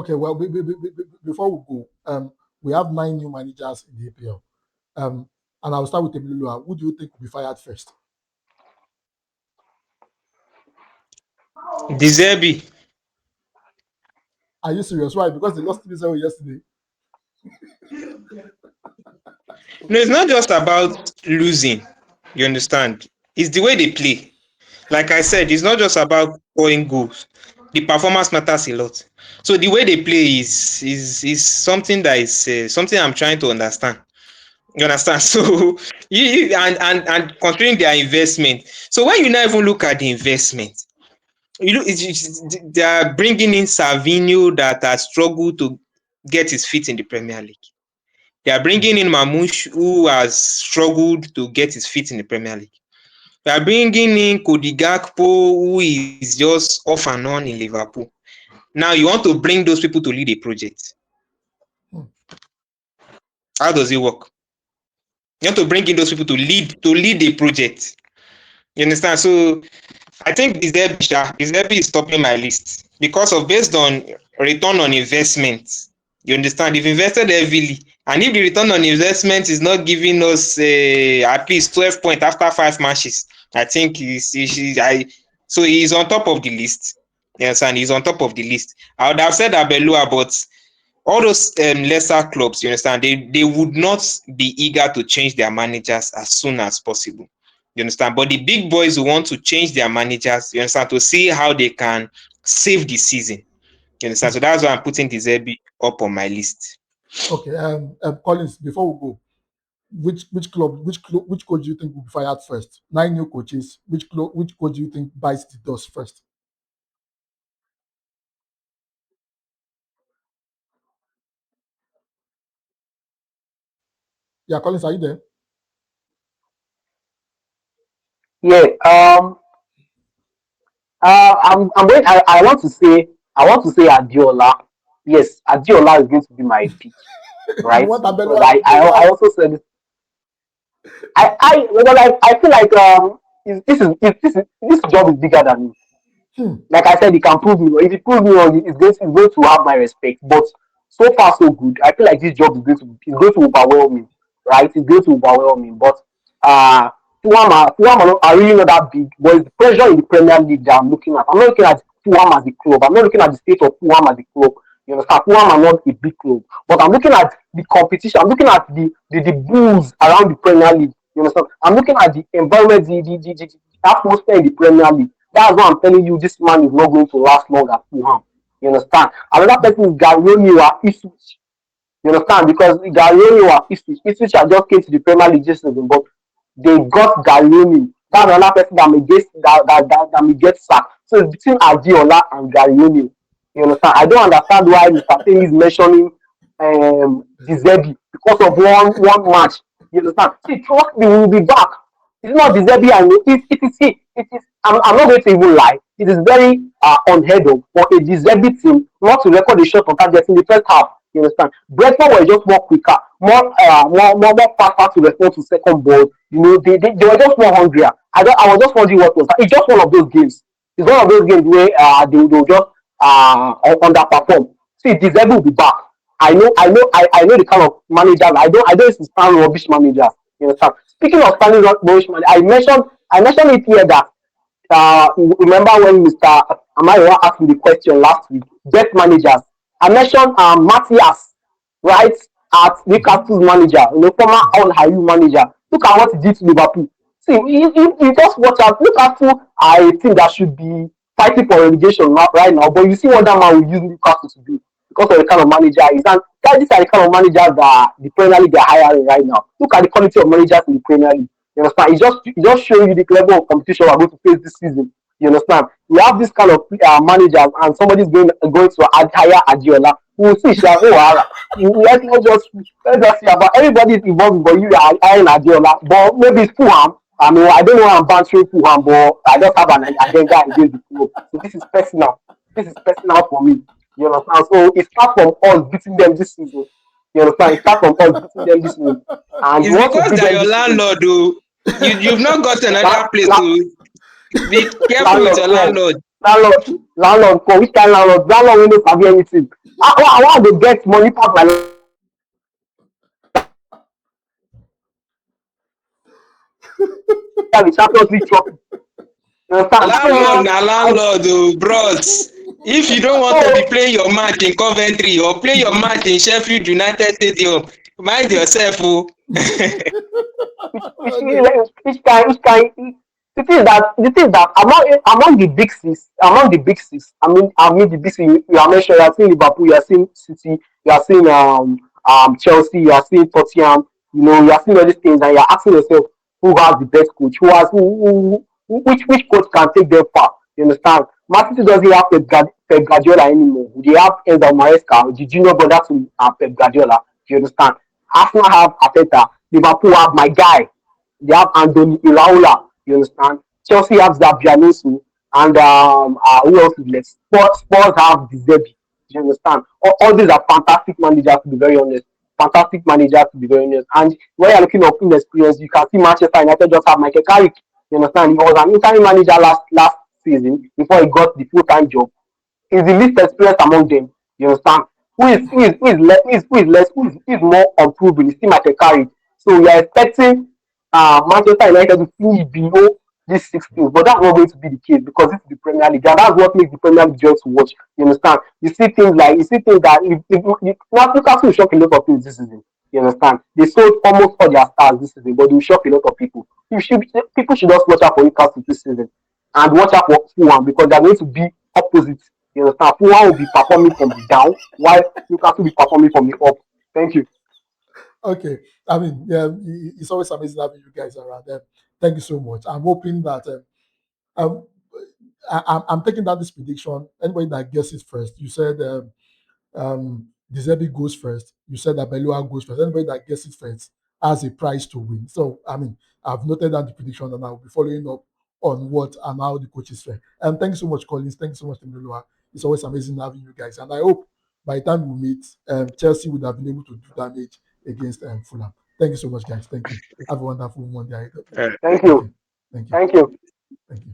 Okay, well, before we go, we have 9 new managers in the APL. And I'll start with Emilio. Who do you think will be fired first? De Zerbi. Are you serious? Why? Because they lost 3-0 yesterday. No, it's not just about losing. You understand? It's the way they play. Like I said, it's not just about scoring goals. The performance matters a lot. So the way they play is something that is something I'm trying to understand. You understand? So and considering their investment. So when you now even look at the investment, you know they are bringing in Savinho that has struggled to get his feet in the Premier League. They are bringing in Mamouche, who has struggled to get his feet in the Premier League. They are bringing in Cody Gakpo, who is just off and on in Liverpool. Now you want to bring those people to lead a project. How does it work? You want to bring in those people to lead a project. You understand? So I think De Zerbi is topping my list because of based on return on investment. You understand? They've invested heavily, and if the return on investment is not giving us at least 12 points after 5 matches, I think so he's on top of the list. Yes, and he's on top of the list. I would have said Abelua, but all those lesser clubs, you understand, they would not be eager to change their managers as soon as possible. You understand? But the big boys who want to change their managers, you understand, to see how they can save the season. You understand? So that's why I'm putting De Zerbi up on my list. Okay, Collins, before we go, which coach do you think will be fired first? 9 new coaches. Which coach do you think bites the dust first? Yeah, Collins, are you there? Yeah. I'm going. I want to say. Adiola. Yes, Adiola is going to be my pick, You right? want Because Abelua to go? I Why? also said it. Because I feel like this job is bigger than me. Like I said, he can prove me. If he proves me wrong, it's going to have my respect. But so far so good. I feel like this job is going to overwhelm me, right? It's going to overwhelm me. But uh, Fulham are really not that big. But it's the pressure in the Premier League that I'm looking at. I'm not looking at Fulham as a club. I'm not looking at the state of Fulham as a club. You understand? Fulham are not a big club, but I'm looking at the competition. I'm looking at the bulls around the Premier League. You understand? I'm looking at the environment, the atmosphere in the Premier League. That's why I'm telling you this man is not going to last long at Fulham. You understand? Another person is Gary at Ipswich. You understand? Because Gary at Ipswich just came to the Premier League this season, but they got Gary. That's another person that may get sacked. So it's between Adiola and Gary. You understand? I don't understand why Mr. Taylor is mentioning De Zerbi because of one match. You understand? See, trust me, we will be back. It's not De Zerbi, I know. It is he. It is. I'm not going to even lie. It is very unheard of for a De Zerbi team not to record a shot on target in the first half. You understand? Brentford were just more quicker, more faster to respond to second ball. You know, they were just more hungrier. I was just wondering what was that. It's just one of those games. It's one of those games where they'll just underperform. See, De Zerbi will be back. I know the kind of managers. I don't stand rubbish managers. You understand? Speaking of standing rubbish managers, I mentioned it here that remember when Mr. Amaya asked me the question last week, best managers. I mentioned Matthias, right, at Newcastle's manager, former Al Hayyu manager. Look at what he did to Liverpool. See, you just watch out. Newcastle are a team that should be fighting for relegation right now, but you see what that man will use Newcastle to do because of the kind of manager he is. And these are the kind of managers that the Premier League are hiring right now. Look at the quality of managers in the Premier League. You understand? It's just showing you the level of competition we're going to face this season. You understand? We have this kind of managers, and somebody's going to hire Adiola. We'll see. Let's just see about everybody is involved, but you are hiring Adiola. But maybe it's Fulham. I mean, I don't know why I'm bantering Fulham, but I just have an agenda against the club. So this is personal. This is personal for me. You understand? So it starts from us beating them this season. You understand? It starts from us beating them this season. And it's because they're your landlord, though. You've not got another place to be careful with your landlord. Landlord, which kind of landlord? Landlord will not have anything. I want to get money past my the Champions League trophy. You understand? Landlord na landlord, oh, bros. If you don't want to be So playing your match in Coventry or play your match in Sheffield United Stadium, mind yourself, oh. Okay. each kind. The thing is that among the big six. I mean the big six. You are mentioned. You are seeing Liverpool. You are seeing City. You are seeing Chelsea. You are seeing Tottenham. You know, you are seeing all these things, and you are asking yourself who has the best coach, which coach can take them far. You understand? Man City doesn't have Pep Guardiola anymore. They have Enzo Maresca, the junior brother to Pep Guardiola. You understand? Arsenal have Arteta. Liverpool have my guy. They have Anthony Iraola. You understand? Chelsea have Zabianese, and who else is left? Spurs have the Zebi. You understand? All these are fantastic managers, to be very honest. Fantastic managers, to be very honest. And when you're looking at inexperience, you can see Manchester United just have Michael Carrick. You understand? He was an interim manager last season before he got the full time job. He's the least experienced among them. You understand? Who is more unproven? Is still Michael Carrick. So we are expecting Manchester United to finish below these 16, but that's not going to be the case because this is the Premier League, and that's what makes the Premier League just to watch. You understand? You see things that if Newcastle will shock a lot of things this season. You understand? They sold almost all their stars this season, but they will shock a lot of people. People should just watch out for Newcastle this season and watch out for Fulham because they're going to be opposite. You understand? Fulham will be performing from the down, while Newcastle will be performing from the up. Thank you. Okay. I mean, yeah, it's always amazing having you guys around. Thank you so much. I'm hoping that um, I'm taking down this prediction. Anybody that guesses first, you said De Zerbi goes first. You said that Belua goes first. Anybody that guesses first has a prize to win. So, I mean, I've noted down the prediction and I'll be following up on what and how the coaches fare. And thank you so much, Collins. Thank you so much, Temilua. It's always amazing having you guys. And I hope by the time we meet, Chelsea would have been able to do damage against Fulham. Thank you so much, guys. Thank you. Have a wonderful Monday. Uh, Thank Thank you. you. Thank you. Thank you. Thank you.